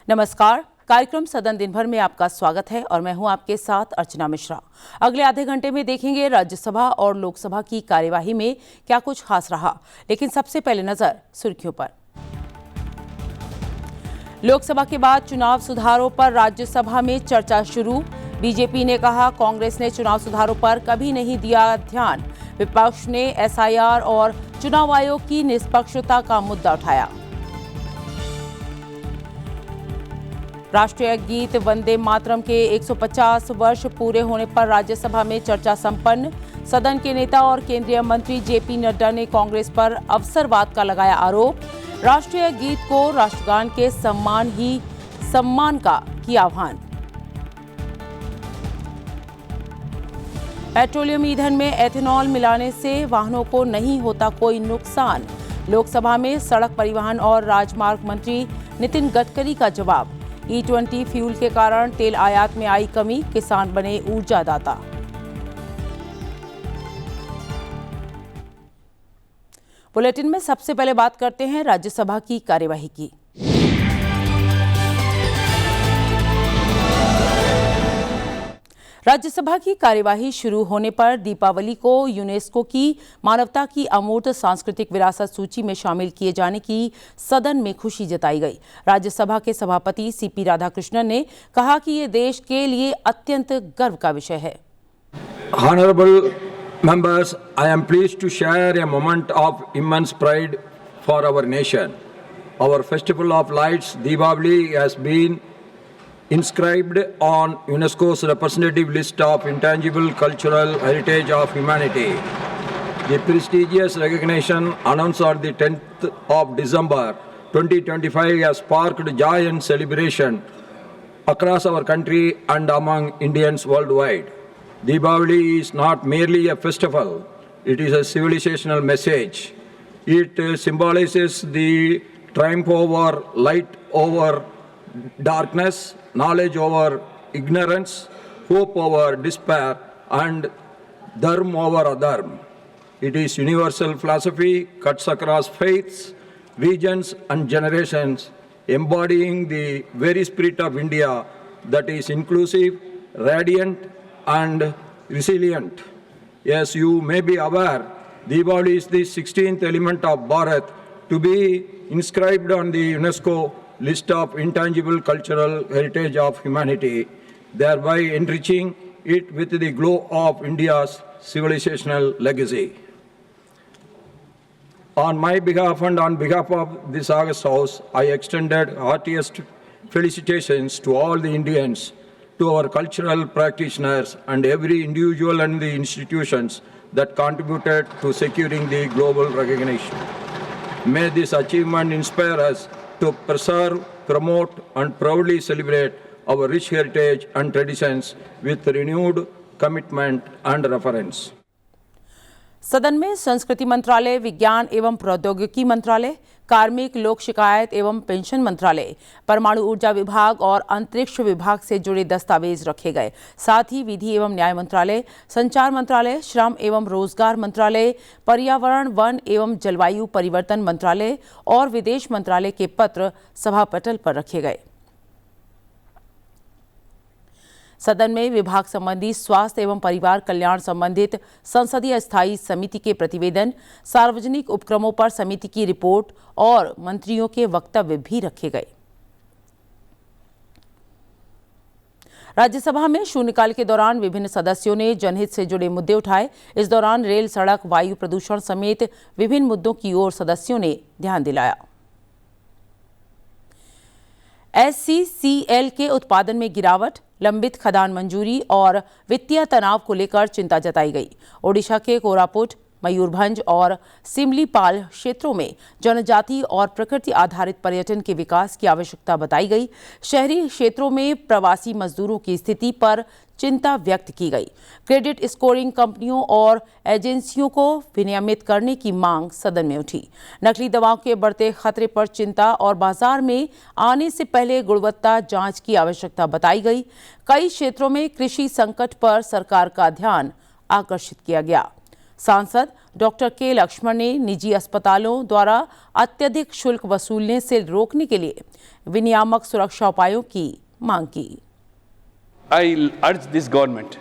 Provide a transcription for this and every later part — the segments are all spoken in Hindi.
नमस्कार। कार्यक्रम सदन दिन भर में आपका स्वागत है और मैं हूं आपके साथ अर्चना मिश्रा। अगले आधे घंटे में देखेंगे राज्यसभा और लोकसभा की कार्यवाही में क्या कुछ खास रहा, लेकिन सबसे पहले नजर सुर्खियों पर। लोकसभा के बाद चुनाव सुधारों पर राज्यसभा में चर्चा शुरू। बीजेपी ने कहा कांग्रेस ने चुनाव सुधारों पर कभी नहीं दिया ध्यान। विपक्ष ने एसआईआर और चुनाव आयोग की निष्पक्षता का मुद्दा उठाया। राष्ट्रीय गीत वंदे मातरम के 150 वर्ष पूरे होने पर राज्यसभा में चर्चा संपन्न। सदन के नेता और केंद्रीय मंत्री जेपी नड्डा ने कांग्रेस पर अवसरवाद का लगाया आरोप। राष्ट्रीय गीत को राष्ट्रगान के सम्मान का किया आह्वान। पेट्रोलियम ईंधन में एथेनॉल मिलाने से वाहनों को नहीं होता कोई नुकसान। लोकसभा में सड़क परिवहन और राजमार्ग मंत्री नितिन गडकरी का जवाब। E20 फ्यूल के कारण तेल आयात में आई कमी, किसान बने ऊर्जादाता। बुलेटिन में सबसे पहले बात करते हैं राज्यसभा की कार्यवाही की। राज्यसभा की कार्यवाही शुरू होने पर दीपावली को यूनेस्को की मानवता की अमूर्त सांस्कृतिक विरासत सूची में शामिल किए जाने की सदन में खुशी जताई गई। राज्यसभा के सभापति सीपी राधाकृष्णन ने कहा कि ये देश के लिए अत्यंत गर्व का विषय है। Honorable members, I am pleased to share a moment of immense pride for our nation. Our festival of lights, Deepavali, has been inscribed on UNESCO's representative list of intangible cultural heritage of humanity. The prestigious recognition announced on the 10th of December 2025 has sparked joy and celebration across our country and among Indians worldwide. Deepavali is not merely a festival, it is a civilizational message. It symbolizes the triumph over light over darkness, knowledge over ignorance, hope over despair, and dharma over adharma. It is universal philosophy, cuts across faiths, regions, and generations, embodying the very spirit of India that is inclusive, radiant, and resilient. As you may be aware, Deepavali is the 16th element of Bharat to be inscribed on the UNESCO list of intangible cultural heritage of humanity, thereby enriching it with the glow of India's civilizational legacy. On my behalf and on behalf of this August House, I extended heartiest felicitations to all the Indians, to our cultural practitioners, and every individual and the institutions that contributed to securing the global recognition. May this achievement inspire us to preserve, promote, and proudly celebrate our rich heritage and traditions with renewed commitment and reverence. सदन में संस्कृति मंत्रालय, विज्ञान एवं प्रौद्योगिकी मंत्रालय, कार्मिक लोक शिकायत एवं पेंशन मंत्रालय, परमाणु ऊर्जा विभाग और अंतरिक्ष विभाग से जुड़े दस्तावेज रखे गए। साथ ही विधि एवं न्याय मंत्रालय, संचार मंत्रालय, श्रम एवं रोजगार मंत्रालय, पर्यावरण, वन एवं जलवायु परिवर्तन मंत्रालय और विदेश मंत्रालय के पत्र सभापटल पर रखे गए। सदन में विभाग संबंधी स्वास्थ्य एवं परिवार कल्याण संबंधित संसदीय स्थायी समिति के प्रतिवेदन, सार्वजनिक उपक्रमों पर समिति की रिपोर्ट और मंत्रियों के वक्तव्य भी रखे गए। राज्यसभा में शून्यकाल के दौरान विभिन्न सदस्यों ने जनहित से जुड़े मुद्दे उठाए। इस दौरान रेल, सड़क, वायु प्रदूषण समेत विभिन्न मुद्दों की ओर सदस्यों ने ध्यान दिलाया। SCCL के उत्पादन में गिरावट, लंबित खदान मंजूरी और वित्तीय तनाव को लेकर चिंता जताई गई। ओडिशा के कोरापुट, मयूरभंज और सिमलीपाल क्षेत्रों में जनजाति और प्रकृति आधारित पर्यटन के विकास की आवश्यकता बताई गई। शहरी क्षेत्रों में प्रवासी मजदूरों की स्थिति पर चिंता व्यक्त की गई। क्रेडिट स्कोरिंग कंपनियों और एजेंसियों को विनियमित करने की मांग सदन में उठी। नकली दवाओं के बढ़ते खतरे पर चिंता और बाजार में आने से पहले गुणवत्ता जांच की आवश्यकता बताई गई। कई क्षेत्रों में कृषि संकट पर सरकार का ध्यान आकर्षित किया गया। सांसद डॉक्टर के लक्ष्मण ने निजी अस्पतालों द्वारा अत्यधिक शुल्क वसूलने से रोकने के लिए विनियामक सुरक्षा उपायों की मांग की। I urge this government,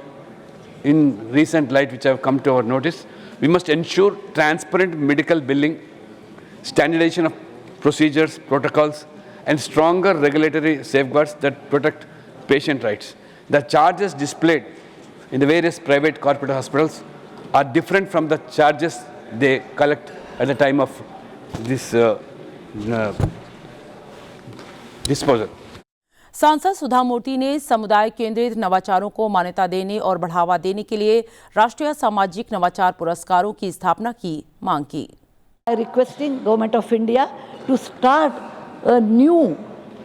in recent light which have come to our notice, we must ensure transparent medical billing, standardization of procedures, protocols, and stronger regulatory safeguards that protect patient rights. The charges displayed in the various private corporate hospitals are different from the charges they collect at the time of this disposal. सांसद सुधा मूर्ति ने समुदाय केंद्रित नवाचारों को मान्यता देने और बढ़ावा देने के लिए राष्ट्रीय सामाजिक नवाचार पुरस्कारों की स्थापना की मांग की। Requesting Government of India to start a new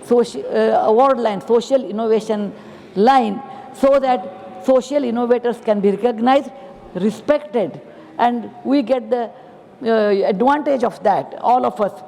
award line, social innovation line, so that social innovators can be recognized, respected, and we get the advantage of that, all of us.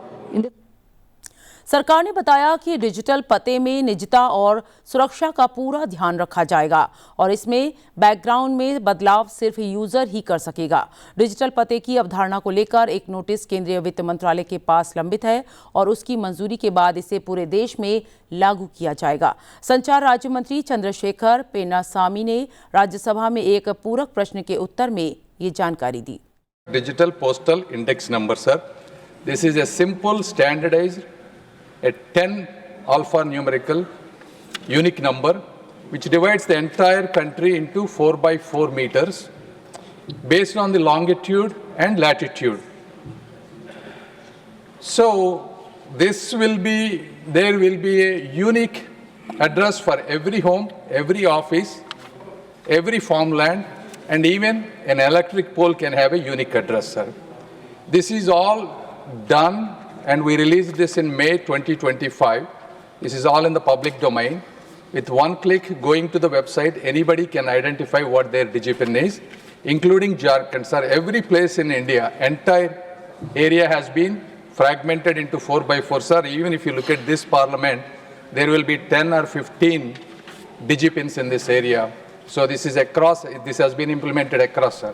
सरकार ने बताया कि डिजिटल पते में निजता और सुरक्षा का पूरा ध्यान रखा जाएगा और इसमें बैकग्राउंड में बदलाव सिर्फ यूजर ही कर सकेगा। डिजिटल पते की अवधारणा को लेकर एक नोटिस केंद्रीय वित्त मंत्रालय के पास लंबित है और उसकी मंजूरी के बाद इसे पूरे देश में लागू किया जाएगा। संचार राज्य मंत्री चंद्रशेखर पेन्नासामी ने राज्यसभा में एक पूरक प्रश्न के उत्तर में ये जानकारी दी। Digital postal index number, sir. This is a simple, standardized, a 10 alphanumerical unique number which divides the entire country into 4 by 4 meters based on the longitude and latitude. So there will be a unique address for every home, every office, every farmland, and even an electric pole can have a unique address, sir. This is all done, and we released this in May 2025. This is all in the public domain. With one click going to the website, anybody can identify what their DigiPin is, including Jharkhand. Sir, every place in India, entire area has been fragmented into 4 by 4. Sir, even if you look at this parliament, there will be 10 or 15 DigiPins in this area. So this has been implemented across, sir.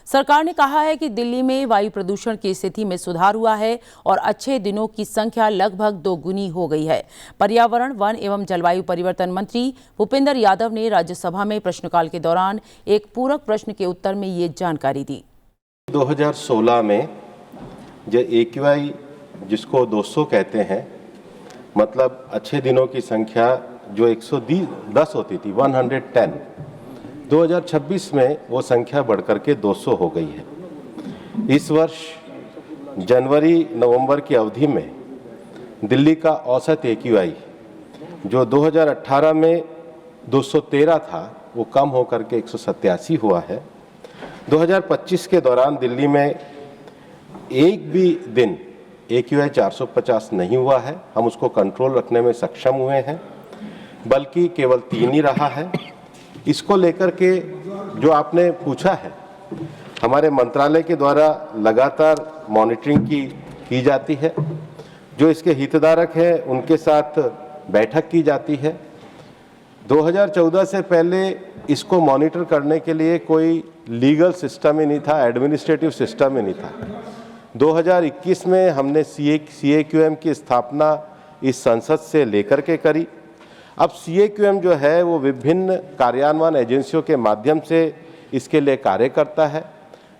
सरकार ने कहा है कि दिल्ली में वायु प्रदूषण की स्थिति में सुधार हुआ है और अच्छे दिनों की संख्या लगभग 2 गुनी हो गई है। पर्यावरण, वन एवं जलवायु परिवर्तन मंत्री भूपेंद्र यादव ने राज्यसभा में प्रश्नकाल के दौरान एक पूरक प्रश्न के उत्तर में ये जानकारी दी। 2016 में जो AQI जिसको 200 कहते हैं, मतलब अच्छे दिनों की संख्या जो 110 होती थी, 110, 2026 में वो संख्या बढ़कर के 200 हो गई है। इस वर्ष जनवरी-नवंबर की अवधि में दिल्ली का औसत AQI जो 2018 में 213 था, वो कम होकर के 187 हुआ है। 2025 के दौरान दिल्ली में एक भी दिन AQI 450 नहीं हुआ है। हम उसको कंट्रोल रखने में सक्षम हुए हैं, बल्कि केवल 3 ही रहा है। इसको लेकर के जो आपने पूछा है, हमारे मंत्रालय के द्वारा लगातार मॉनिटरिंग की जाती है। जो इसके हितधारक हैं उनके साथ बैठक की जाती है। 2014 से पहले इसको मॉनिटर करने के लिए कोई लीगल सिस्टम ही नहीं था, एडमिनिस्ट्रेटिव सिस्टम ही नहीं था। 2021 में हमने CAQM की स्थापना इस संसद से लेकर के करी। अब CAQM जो है वो विभिन्न कार्यान्वयन एजेंसियों के माध्यम से इसके लिए कार्य करता है।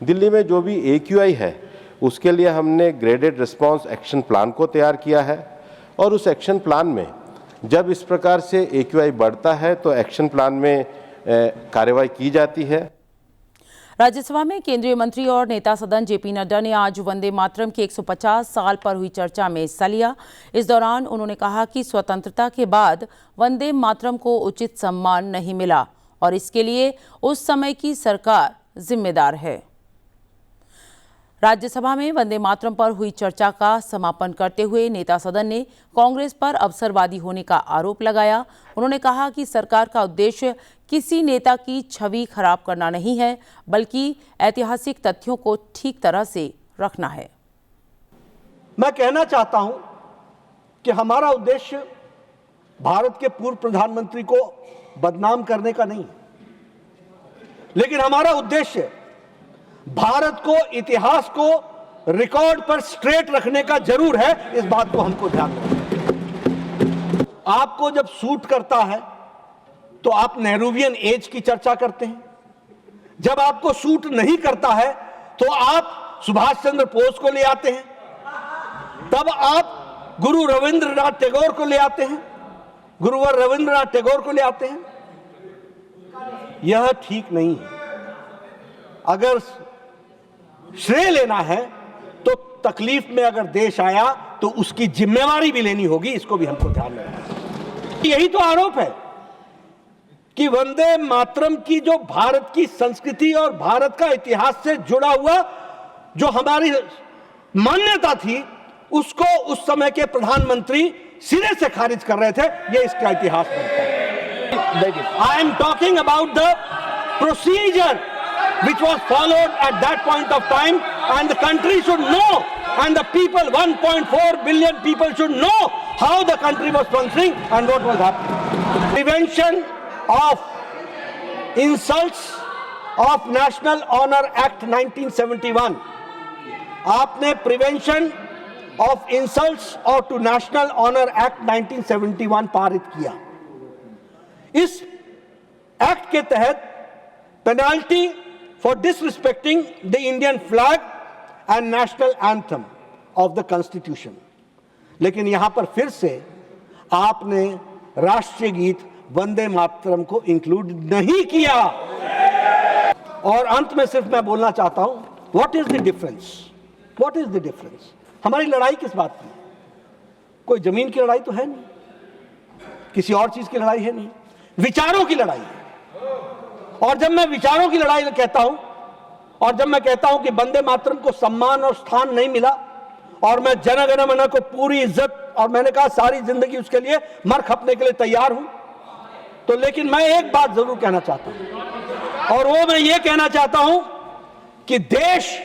दिल्ली में जो भी AQI है उसके लिए हमने ग्रेडेड रिस्पांस एक्शन प्लान को तैयार किया है और उस एक्शन प्लान में जब इस प्रकार से AQI बढ़ता है तो एक्शन प्लान में कार्रवाई की जाती है। राज्यसभा में केंद्रीय मंत्री और नेता सदन JP नड्डा ने आज वंदे मातरम के 150 साल पर हुई चर्चा में हिस्सा लिया। इस दौरान उन्होंने कहा कि स्वतंत्रता के बाद वंदे मातरम को उचित सम्मान नहीं मिला और इसके लिए उस समय की सरकार जिम्मेदार है। राज्यसभा में वंदे मातरम पर हुई चर्चा का समापन करते हुए नेता सदन ने कांग्रेस पर अवसरवादी होने का आरोप लगाया। उन्होंने कहा कि सरकार का उद्देश्य किसी नेता की छवि खराब करना नहीं है, बल्कि ऐतिहासिक तथ्यों को ठीक तरह से रखना है। मैं कहना चाहता हूं कि हमारा उद्देश्य भारत के पूर्व प्रधानमंत्री को बदनाम करने का नहीं है, लेकिन हमारा उद्देश्य भारत को, इतिहास को रिकॉर्ड पर स्ट्रेट रखने का जरूर है, इस बात को हमको ध्यान रखना है। आपको जब सूट करता है तो आप नेहरूवियन एज की चर्चा करते हैं, जब आपको सूट नहीं करता है तो आप सुभाष चंद्र बोस को ले आते हैं, तब आप गुरु रविंद्रनाथ टैगोर को ले आते हैं, गुरुवर रविंद्रनाथ टैगोर को ले आते हैं। यह ठीक नहीं है। अगर श्रेय लेना है तो तकलीफ में अगर देश आया तो उसकी जिम्मेवारी भी लेनी होगी, इसको भी हमको ध्यान में रखना है। यही तो आरोप है कि वंदे मातरम की जो भारत की संस्कृति और भारत का इतिहास से जुड़ा हुआ जो हमारी मान्यता थी, उसको उस समय के प्रधानमंत्री सिरे से खारिज कर रहे थे। ये इसका इतिहास बनता है। I am talking about the procedure which was followed at that point of time, and the country should know, and the people, 1.4 billion people should know how the country was functioning and what was happening. Prevention of insults of National Honor Act 1971. आपने प्रिवेंशन ऑफ इंसल्ट्स और टू नेशनल ऑनर एक्ट 1971 पारित किया। इस एक्ट के तहत penalty for disrespecting the Indian flag and national anthem of the constitution. लेकिन यहां पर फिर से आपने राष्ट्रीय गीत वंदे मातरम को इंक्लूड नहीं किया। और अंत में सिर्फ मैं बोलना चाहता हूं, what is the difference? What is the difference? हमारी लड़ाई किस बात की? कोई जमीन की लड़ाई तो है नहीं, किसी और चीज की लड़ाई है नहीं, विचारों की लड़ाई है। और जब मैं विचारों की लड़ाई कहता हूं, और जब मैं कहता हूं कि वंदे मातरम को सम्मान और स्थान नहीं मिला, और मैं जन गण मन को पूरी इज्जत, और मैंने कहा सारी जिंदगी उसके लिए मर खपने के लिए तैयार हूं, तो लेकिन मैं एक बात जरूर कहना चाहता हूं, और वो मैं ये कहना चाहता हूं कि देश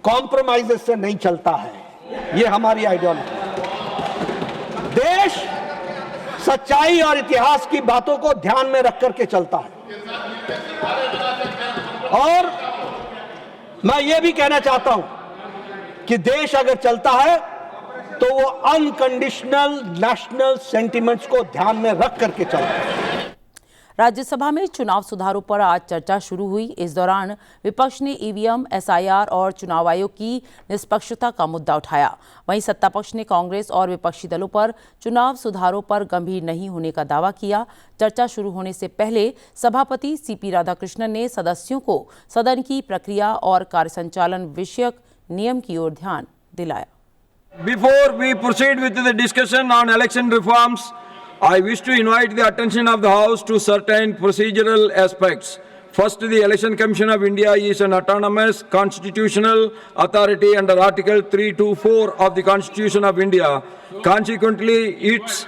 कॉम्प्रोमाइजेस से नहीं चलता है। ये हमारी आइडियोलॉजी। देश सच्चाई और इतिहास की बातों को ध्यान में रख करके चलता है। और मैं ये भी कहना चाहता हूं कि देश अगर चलता है तो वो अनकंडीशनल नेशनल सेंटिमेंट्स को ध्यान में रख करके चलता है। राज्यसभा में चुनाव सुधारों पर आज चर्चा शुरू हुई। इस दौरान विपक्ष ने ईवीएम, एसआईआर और चुनाव आयोग की निष्पक्षता का मुद्दा उठाया। वहीं सत्तापक्ष ने कांग्रेस और विपक्षी दलों पर चुनाव सुधारों पर गंभीर नहीं होने का दावा किया। चर्चा शुरू होने से पहले सभापति सीपी राधाकृष्णन ने सदस्यों को सदन की प्रक्रिया और कार्यसंचालन विषयक नियम की ओर ध्यान दिलाया। Before we proceed with the discussion on election reforms, I wish to invite the attention of the House to certain procedural aspects. First, the Election Commission of India is an autonomous constitutional authority under Article 324 of the Constitution of India. Consequently, its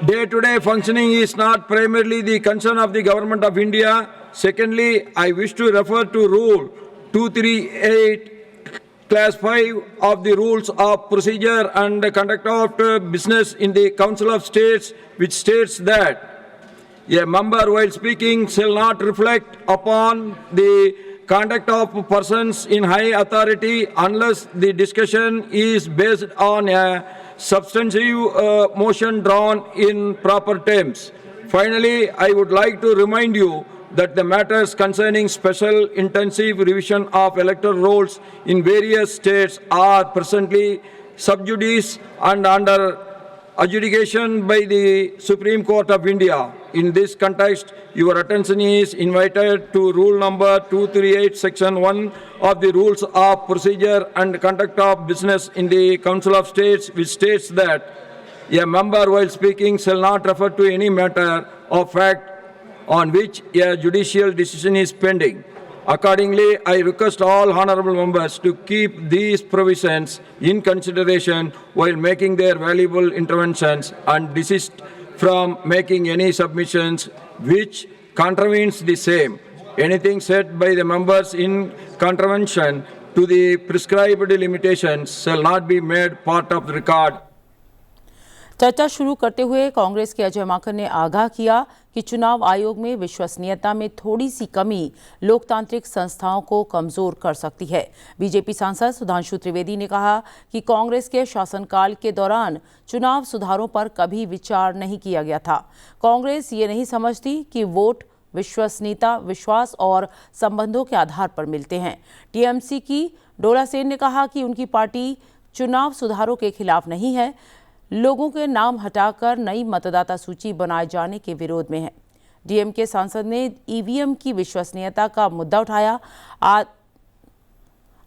day-to-day functioning is not primarily the concern of the Government of India. Secondly, I wish to refer to Rule 238 Class 5 of the Rules of Procedure and Conduct of Business in the Council of States, which states that a member while speaking shall not reflect upon the conduct of persons in high authority unless the discussion is based on a substantive motion drawn in proper terms. Finally, I would like to remind you that the matters concerning special intensive revision of electoral rolls in various states are presently sub judice and under adjudication by the Supreme Court of India. In this context, your attention is invited to Rule number 238, Section 1 of the Rules of Procedure and Conduct of Business in the Council of States, which states that a member while speaking shall not refer to any matter of fact on which a judicial decision is pending. Accordingly, I request all honorable members to keep these provisions in consideration while making their valuable interventions and desist from making any submissions which contravenes the same. Anything said by the members in contravention to the prescribed limitations shall not be made part of the record. चर्चा शुरू करते हुए कांग्रेस के अजय माकन ने आगाह किया कि चुनाव आयोग में विश्वसनीयता में थोड़ी सी कमी लोकतांत्रिक संस्थाओं को कमजोर कर सकती है। बीजेपी सांसद सुधांशु त्रिवेदी ने कहा कि कांग्रेस के शासनकाल के दौरान चुनाव सुधारों पर कभी विचार नहीं किया गया था। कांग्रेस ये नहीं समझती कि वोट विश्वसनीयता, विश्वास और संबंधों के आधार पर मिलते हैं। टीएमसी की डोला सेन ने कहा कि उनकी पार्टी चुनाव सुधारों के खिलाफ नहीं है, लोगों के नाम हटाकर नई मतदाता सूची बनाए जाने के विरोध में है। डीएमके सांसद ने ईवीएम की विश्वसनीयता का मुद्दा उठाया।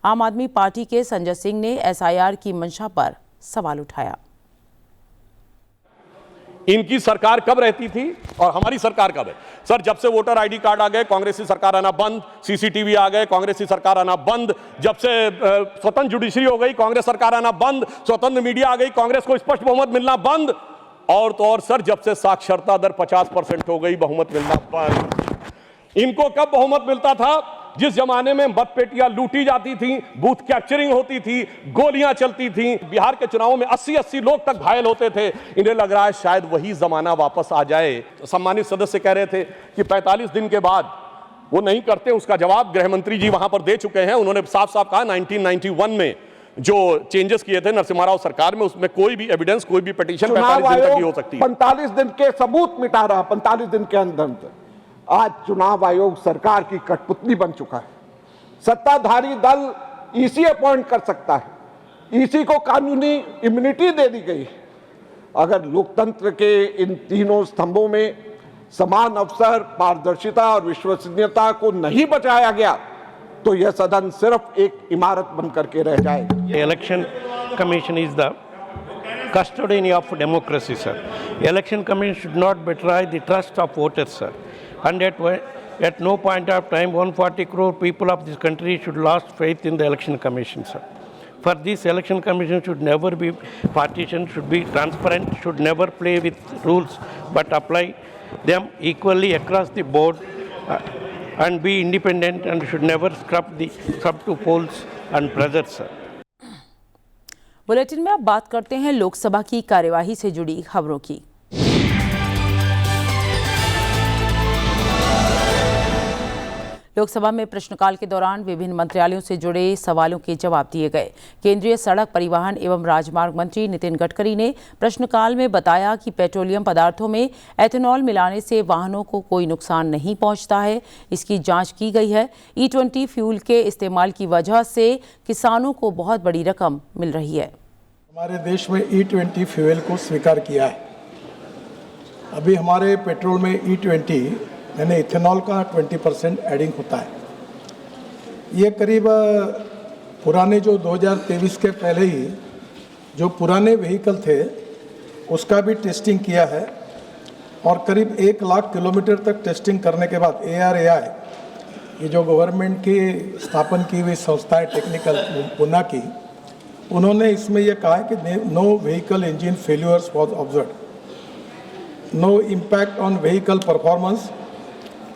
आम आदमी पार्टी के संजय सिंह ने एसआईआर की मंशा पर सवाल उठाया। इनकी सरकार कब रहती थी और हमारी सरकार कब है? सर, जब से वोटर आईडी कार्ड आ गए कांग्रेसी सरकार आना बंद, सीसीटीवी आ गए कांग्रेसी सरकार आना बंद, जब से स्वतंत्र जुडिशरी हो गई कांग्रेस सरकार आना बंद, स्वतंत्र मीडिया आ गई कांग्रेस को स्पष्ट बहुमत मिलना बंद, और तो और सर जब से साक्षरता दर 50% हो गई बहुमत मिलना बंद। इनको कब बहुमत मिलता था? जिस जमाने में मतपेटियां लूटी जाती थी, बूथ कैप्चरिंग होती थी, गोलियां चलती थी, बिहार के चुनावों में 80-80 लोग तक घायल होते थे। इन्हें लग रहा है शायद वही जमाना वापस आ जाए। तो सम्मानित सदस्य कह रहे थे कि 45 दिन के बाद वो नहीं करते, उसका जवाब गृह मंत्री जी वहां पर दे चुके हैं। उन्होंने साफ साफ कहा 1991 में जो चेंजेस किए थे नरसिम्हा राव सरकार में, उसमें कोई भी एविडेंस, कोई भी पिटीशन 45 दिन तक ही हो सकती है। 45 दिन के सबूत मिटा रहा, 45 दिन के अंदर। आज चुनाव आयोग सरकार की कठपुतली बन चुका है। सत्ताधारी दल ईसी अपॉइंट कर सकता है, ईसी को कानूनी इम्यूनिटी दे दी गई। अगर लोकतंत्र के इन तीनों स्तंभों में समान अवसर, पारदर्शिता और विश्वसनीयता को नहीं बचाया गया तो यह सदन सिर्फ एक इमारत बन करके रह जाएगा। Election commission is the custodian of democracy, sir. Election Commission should not betray the trust of voters, sir. And at no point of time, 140 crore people of this country should lose faith in the Election Commission, sir. For this, Election Commission should never be partitioned, should be transparent, should never play with rules, but apply them equally across the board and be independent, and should never scrub to polls and pressure, sir. Bulletin में अब बात करते हैं लोकसभा की कार्यवाही से जुड़ी खबरों की। लोकसभा में प्रश्नकाल के दौरान विभिन्न मंत्रालयों से जुड़े सवालों के जवाब दिए गए। केंद्रीय सड़क परिवहन एवं राजमार्ग मंत्री नितिन गडकरी ने प्रश्नकाल में बताया कि पेट्रोलियम पदार्थों में एथेनॉल मिलाने से वाहनों को कोई नुकसान नहीं पहुंचता है, इसकी जांच की गई है। E20 फ्यूल के इस्तेमाल की वजह से किसानों को बहुत बड़ी रकम मिल रही है। हमारे देश में E20 फ्यूल को स्वीकार किया है। अभी हमारे पेट्रोल में E20 यानी इथेनॉल का 20% एडिंग होता है। ये करीब पुराने जो 2023 के पहले ही जो पुराने व्हीकल थे उसका भी टेस्टिंग किया है और करीब 1 लाख किलोमीटर तक टेस्टिंग करने के बाद ARAI, ये जो गवर्नमेंट की स्थापन की हुई संस्था है टेक्निकल पुणे की, उन्होंने इसमें यह कहा है कि no vehicle engine failures was observed, no impact on vehicle performance,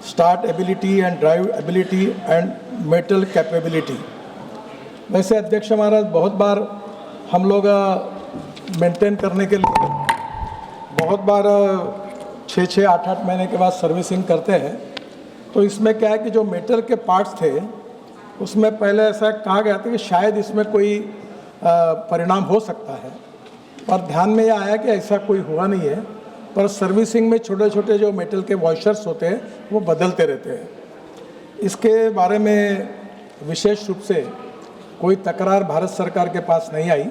startability and driveability and metal capability. वैसे अध्यक्ष महाराज, बहुत बार हम लोग मेंटेन करने के लिए बहुत बार 6-6, 8-8 महीने के बाद सर्विसिंग करते हैं। तो इसमें क्या है कि जो मेटल के पार्ट्स थे उसमें पहले ऐसा कहा गया था कि शायद इसमें कोई परिणाम हो सकता है, पर ध्यान में यह आया कि ऐसा कोई हुआ नहीं है। पर सर्विसिंग में छोटे छोटे जो मेटल के वॉशर्स होते हैं वो बदलते रहते हैं। इसके बारे में विशेष रूप से कोई तकरार भारत सरकार के पास नहीं आई।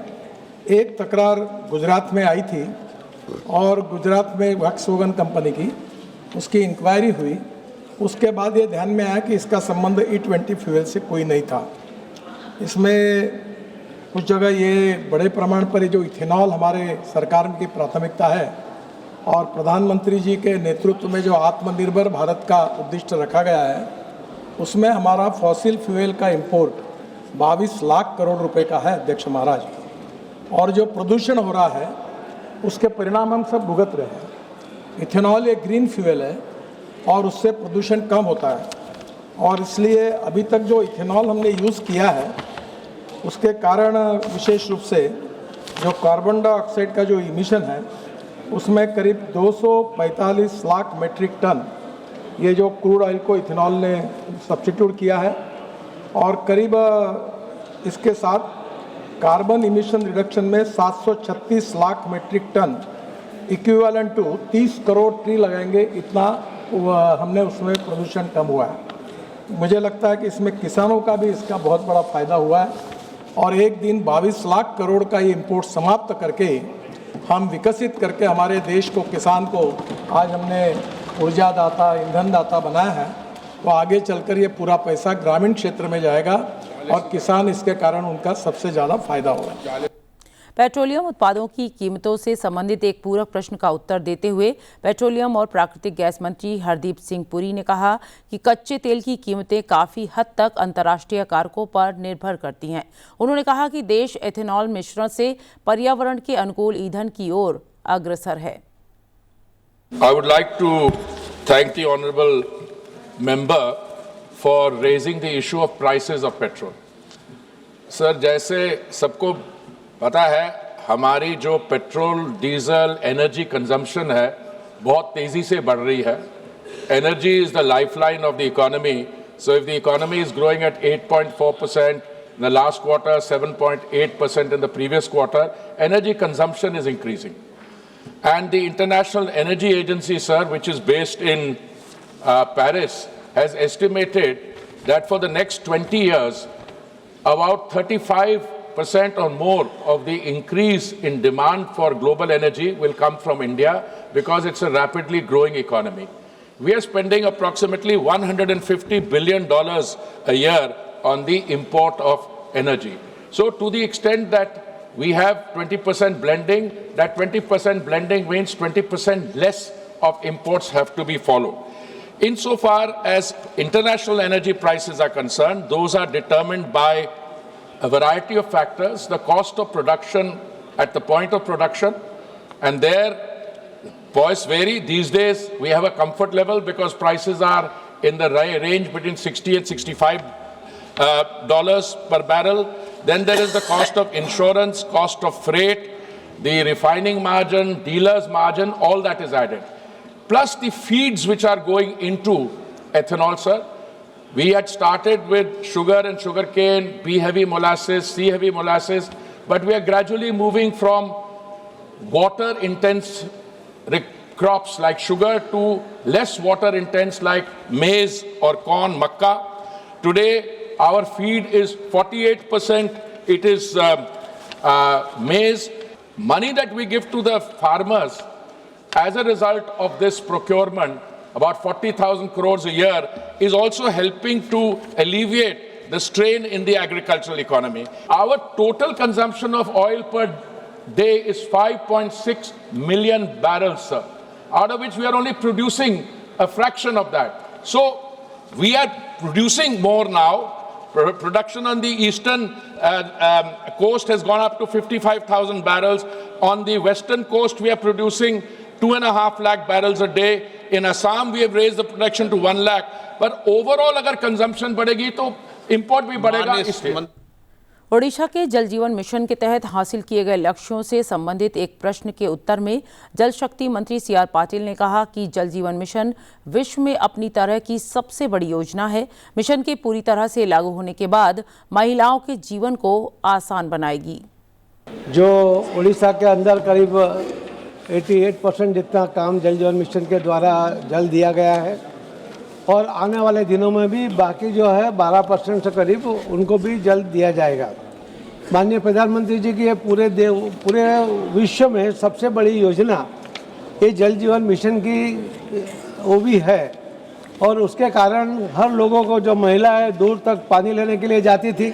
एक तकरार गुजरात में आई थी और गुजरात में वॉक्सवैगन कंपनी की उसकी इंक्वायरी हुई। उसके बाद ये ध्यान में आया कि इसका संबंध E20 फ्यूल से कोई नहीं था। इसमें कुछ जगह ये बड़े प्रमाण पर जो इथेनॉल हमारे सरकार की प्राथमिकता है और प्रधानमंत्री जी के नेतृत्व में जो आत्मनिर्भर भारत का उद्दिष्ट रखा गया है, उसमें हमारा फॉसिल फ्यूल का इंपोर्ट 22 लाख करोड़ रुपए का है अध्यक्ष महाराज। और जो प्रदूषण हो रहा है उसके परिणाम हम सब भुगत रहे हैं। इथेनॉल एक ग्रीन फ्यूल है और उससे प्रदूषण कम होता है, और इसलिए अभी तक जो इथेनॉल हमने यूज़ किया है उसके कारण विशेष रूप से जो कार्बन डाइऑक्साइड का जो इमिशन है उसमें करीब 245 लाख मीट्रिक टन ये जो क्रूड ऑयल को इथेनॉल ने सब्स्टिट्यूट किया है, और करीब इसके साथ कार्बन इमिशन रिडक्शन में 736 lakh metric ton equivalent to 30 crore tree लगाएंगे, इतना हमने उसमें प्रदूषण कम हुआ है। मुझे लगता है कि इसमें किसानों का भी इसका बहुत बड़ा फायदा हुआ है, और एक दिन 22 लाख करोड़ का ये इंपोर्ट समाप्त करके हम विकसित करके हमारे देश को, किसान को आज हमने ऊर्जा दाता, ईंधन दाता बनाया है, तो आगे चलकर ये पूरा पैसा ग्रामीण क्षेत्र में जाएगा और किसान इसके कारण उनका सबसे ज़्यादा फायदा होगा। पेट्रोलियम उत्पादों की कीमतों से संबंधित एक पूरक प्रश्न का उत्तर देते हुए पेट्रोलियम और प्राकृतिक गैस मंत्री हरदीप सिंह पुरी ने कहा कि कच्चे तेल की कीमतें काफ़ी हद तक अंतर्राष्ट्रीय कारकों पर निर्भर करती हैं। उन्होंने कहा कि देश एथेनॉल मिश्रण से पर्यावरण के अनुकूल ईंधन की ओर अग्रसर है। I would like to thank the honourable member for raising the issue of prices of petrol. Sir, जैसे सबको पता है, हमारी जो पेट्रोल, डीजल, एनर्जी कंजम्पशन है बहुत तेज़ी से बढ़ रही है। Energy is the lifeline of the economy. So if the economy is growing at 8.4% in the last quarter, 7.8% in the previous quarter, energy consumption is increasing. And the International Energy Agency, sir, which is based in Paris, has estimated that for the next 20 years, about 35% or more of the increase in demand for global energy will come from India because it's a rapidly growing economy. We are spending approximately $150 billion a year on the import of energy. So to the extent that we have 20% blending, that 20% blending means 20% less of imports have to be followed. Insofar as international energy prices are concerned, those are determined by a variety of factors, the cost of production at the point of production, and there points vary. These days we have a comfort level because prices are in the range between 60 and 65 dollars per barrel. Then there is the cost of insurance, cost of freight, the refining margin, dealer's margin, all that is added. Plus the feeds which are going into ethanol, sir. We had started with sugar and sugarcane, B-heavy molasses, C-heavy molasses, but we are gradually moving from water-intense crops like sugar to less water-intense like maize or corn, makkah. Today, our feed is 48%, it is maize. Money that we give to the farmers as a result of this procurement, about 40,000 crores a year, is also helping to alleviate the strain in the agricultural economy. Our total consumption of oil per day is 5.6 million barrels, sir, out of which we are only producing a fraction of that. So we are producing more now. Production on the eastern coast has gone up to 55,000 barrels. On the western coast, we are producing 2.5 lakh barrels a day. In Assam, we have raised the production to 1 lakh. But overall, अगर consumption बढ़ेगी तो import भी बढ़ेगा इसलिए। ओडिशा के जल जीवन मिशन के तहत हासिल किए गए लक्ष्यों से संबंधित एक प्रश्न के उत्तर में जल शक्ति मंत्री सीआर पाटिल ने कहा कि जल जीवन मिशन विश्व में अपनी तरह की सबसे बड़ी योजना है। मिशन के पूरी तरह से लागू होने के बाद महिलाओं के जीवन को आसान बनाएगी। जो ओडिशा के अंदर करीब 88% जितना काम जल जीवन मिशन के द्वारा जल दिया गया है, और आने वाले दिनों में भी बाकी जो है 12% से करीब उनको भी जल दिया जाएगा। माननीय प्रधानमंत्री जी की ये पूरे विश्व में सबसे बड़ी योजना ये जल जीवन मिशन की वो भी है, और उसके कारण हर लोगों को, जो महिलाएं दूर तक पानी लेने के लिए जाती थी,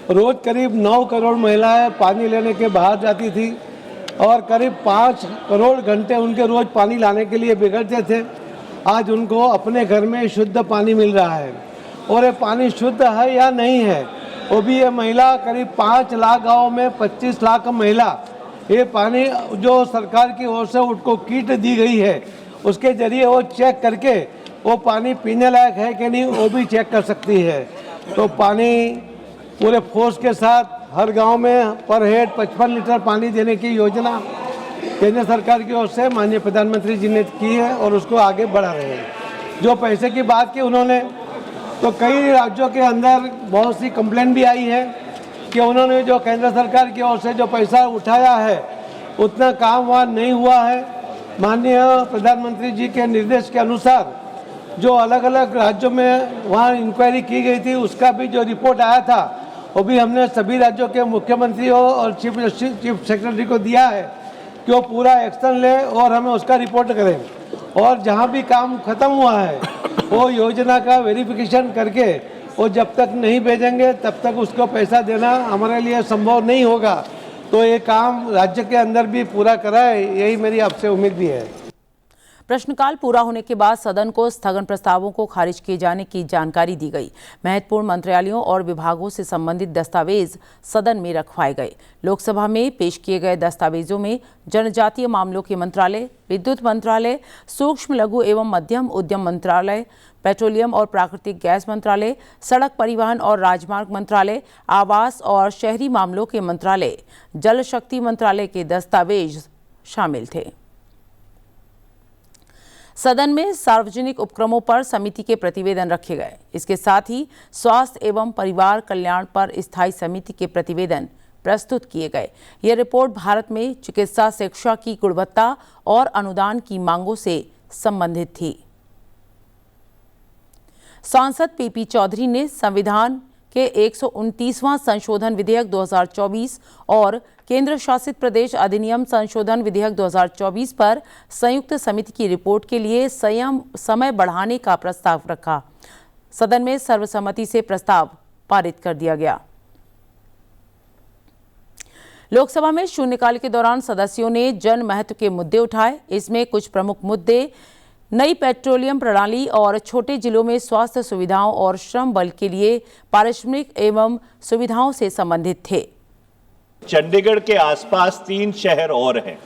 रोज़ करीब 9 करोड़ महिलाएं पानी लेने के बाहर जाती थी, और करीब 5 करोड़ घंटे उनके रोज़ पानी लाने के लिए बिगड़ते थे। आज उनको अपने घर में शुद्ध पानी मिल रहा है, और ये पानी शुद्ध है या नहीं है वो भी ये महिला, करीब 5 लाख गाँव में 25 लाख महिला ये पानी जो सरकार की ओर से उनको किट दी गई है उसके जरिए वो चेक करके वो पानी पीने लायक है कि नहीं वो भी चेक कर सकती है। तो पानी पूरे फोर्स के साथ हर गांव में पर हेड 55 लीटर पानी देने की योजना केंद्र सरकार की ओर से माननीय प्रधानमंत्री जी ने की है और उसको आगे बढ़ा रहे हैं। जो पैसे की बात की उन्होंने, तो कई राज्यों के अंदर बहुत सी कंप्लेंट भी आई है कि उन्होंने जो केंद्र सरकार की ओर से जो पैसा उठाया है उतना काम वहाँ नहीं हुआ है। माननीय प्रधानमंत्री जी के निर्देश के अनुसार जो अलग अलग राज्यों में वहाँ इंक्वायरी की गई थी, उसका भी जो रिपोर्ट आया था वो भी हमने सभी राज्यों के मुख्यमंत्रियों और चीफ सेक्रेटरी को दिया है कि वो पूरा एक्शन ले और हमें उसका रिपोर्ट करें। और जहाँ भी काम खत्म हुआ है वो योजना का वेरिफिकेशन करके वो जब तक नहीं भेजेंगे तब तक उसको पैसा देना हमारे लिए संभव नहीं होगा। तो ये काम राज्य के अंदर भी पूरा कराए, यही मेरी आपसे उम्मीद भी है। प्रश्नकाल पूरा होने के बाद सदन को स्थगन प्रस्तावों को खारिज किए जाने की जानकारी दी गई। महत्वपूर्ण मंत्रालयों और विभागों से संबंधित दस्तावेज सदन में रखवाए गए। लोकसभा में पेश किए गए दस्तावेजों में जनजातीय मामलों के मंत्रालय, विद्युत मंत्रालय, सूक्ष्म लघु एवं मध्यम उद्यम मंत्रालय, पेट्रोलियम और प्राकृतिक गैस मंत्रालय, सड़क परिवहन और राजमार्ग मंत्रालय, आवास और शहरी मामलों के मंत्रालय, जल शक्ति मंत्रालय के दस्तावेज शामिल थे। सदन में सार्वजनिक उपक्रमों पर समिति के प्रतिवेदन रखे गए। इसके साथ ही स्वास्थ्य एवं परिवार कल्याण पर स्थायी समिति के प्रतिवेदन प्रस्तुत किए गए। यह रिपोर्ट भारत में चिकित्सा शिक्षा की गुणवत्ता और अनुदान की मांगों से संबंधित थी। सांसद पीपी चौधरी ने संविधान के 129वां संशोधन विधेयक 2024 और केंद्र शासित प्रदेश अधिनियम संशोधन विधेयक 2024 पर संयुक्त समिति की रिपोर्ट के लिए समय बढ़ाने का प्रस्ताव रखा। सदन में सर्वसम्मति से प्रस्ताव पारित कर दिया गया। लोकसभा में शून्यकाल के दौरान सदस्यों ने जन महत्व के मुद्दे उठाए। इसमें कुछ प्रमुख मुद्दे नई पेट्रोलियम प्रणाली और छोटे जिलों में स्वास्थ्य सुविधाओं और श्रम बल के लिए पारिश्रमिक एवं सुविधाओं से संबंधित थे। चंडीगढ़ के आसपास 3 शहर और हैं,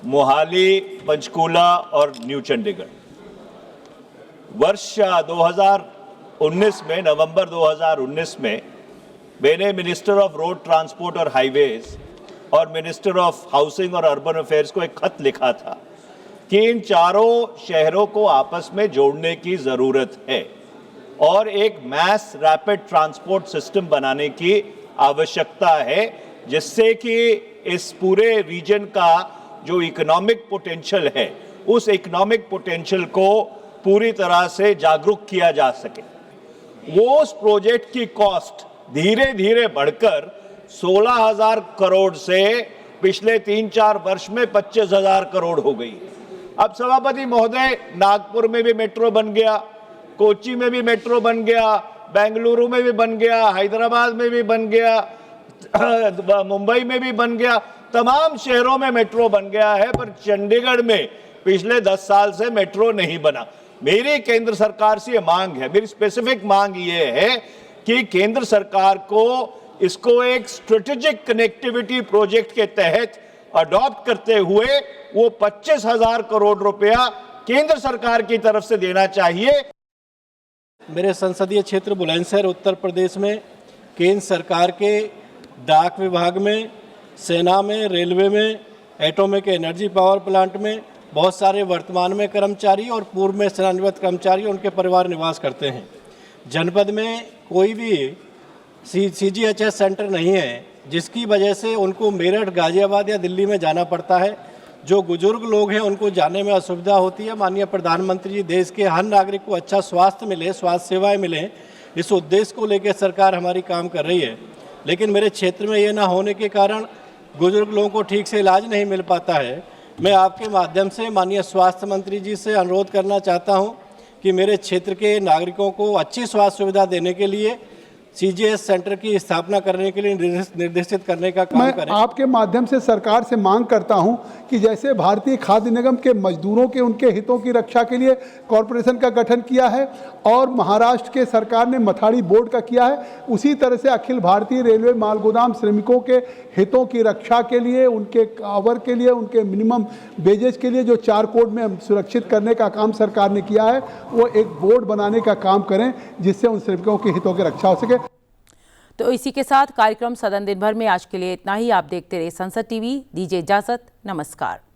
मोहाली, पंचकूला और न्यू चंडीगढ़। वर्ष 2019 में, नवंबर 2019 में मैंने मिनिस्टर ऑफ रोड ट्रांसपोर्ट और हाईवेज और मिनिस्टर ऑफ हाउसिंग और अर्बन अफेयर्स को एक खत लिखा था कि इन चारों शहरों को आपस में जोड़ने की जरूरत है और एक मैस रैपिड ट्रांसपोर्ट सिस्टम बनाने की आवश्यकता है, जिससे कि इस पूरे रीजन का जो इकोनॉमिक पोटेंशियल है उस इकोनॉमिक पोटेंशियल को पूरी तरह से जागरूक किया जा सके। वो उस प्रोजेक्ट की कॉस्ट धीरे धीरे बढ़कर 16,000 करोड़ से पिछले 3-4 वर्ष में 25,000 करोड़ हो गई। अब सभापति महोदय, नागपुर में भी मेट्रो बन गया, कोच्चि में भी मेट्रो बन गया, बेंगलुरु में भी बन गया, हैदराबाद में भी बन गया, मुंबई में भी बन गया, तमाम शहरों में मेट्रो बन गया है, पर चंडीगढ़ में पिछले 10 साल से मेट्रो नहीं बना। मेरी केंद्र सरकार से ये मांग है, मेरी स्पेसिफिक मांग ये है कि केंद्र सरकार को इसको एक स्ट्रेटेजिक कनेक्टिविटी प्रोजेक्ट के तहत अडॉप्ट करते हुए वो 25,000 करोड़ रुपया केंद्र सरकार की तरफ से देना चाहिए। मेरे संसदीय क्षेत्र बुलंदशहर उत्तर प्रदेश में केंद्र सरकार के डाक विभाग में, सेना में, रेलवे में, एटॉमिक एनर्जी पावर प्लांट में बहुत सारे वर्तमान में कर्मचारी और पूर्व में सेवानिवृत्त कर्मचारी उनके परिवार निवास करते हैं। जनपद में कोई भी CGHS सेंटर नहीं है, जिसकी वजह से उनको मेरठ, गाजियाबाद या दिल्ली में जाना पड़ता है। जो बुजुर्ग लोग हैं उनको जाने में असुविधा होती है। माननीय प्रधानमंत्री जी, देश के हर नागरिक को अच्छा स्वास्थ्य मिले, स्वास्थ्य सेवाएं मिलें, इस उद्देश्य को लेकर सरकार हमारी काम कर रही है। लेकिन मेरे क्षेत्र में ये ना होने के कारण बुजुर्ग लोगों को ठीक से इलाज नहीं मिल पाता है। मैं आपके माध्यम से माननीय स्वास्थ्य मंत्री जी से अनुरोध करना चाहता हूँ कि मेरे क्षेत्र के नागरिकों को अच्छी स्वास्थ्य सुविधा देने के लिए CGHS सेंटर की स्थापना करने के लिए निर्देशित करने का काम करें। मैं आपके माध्यम से सरकार से मांग करता हूं कि जैसे भारतीय खाद्य निगम के मजदूरों के उनके हितों की रक्षा के लिए कॉरपोरेशन का गठन किया है और महाराष्ट्र के सरकार ने मथाड़ी बोर्ड का किया है, उसी तरह से अखिल भारतीय रेलवे मालगोदाम श्रमिकों के हितों की रक्षा के लिए, उनके कवर के लिए, उनके मिनिमम वेजेस के लिए जो 4 कोड में सुरक्षित करने का काम सरकार ने किया है, वो एक बोर्ड बनाने का काम करें जिससे उन श्रमिकों के हितों की रक्षा हो सके। तो इसी के साथ कार्यक्रम सदन दिन भर में आज के लिए इतना ही। आप देखते रहिए संसद टीवी। दीजिए इजाजत। नमस्कार।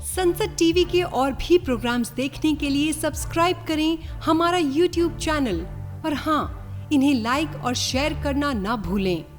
संसद टीवी के और भी प्रोग्राम्स देखने के लिए सब्सक्राइब करें हमारा YouTube चैनल और हाँ, इन्हें लाइक और शेयर करना ना भूलें।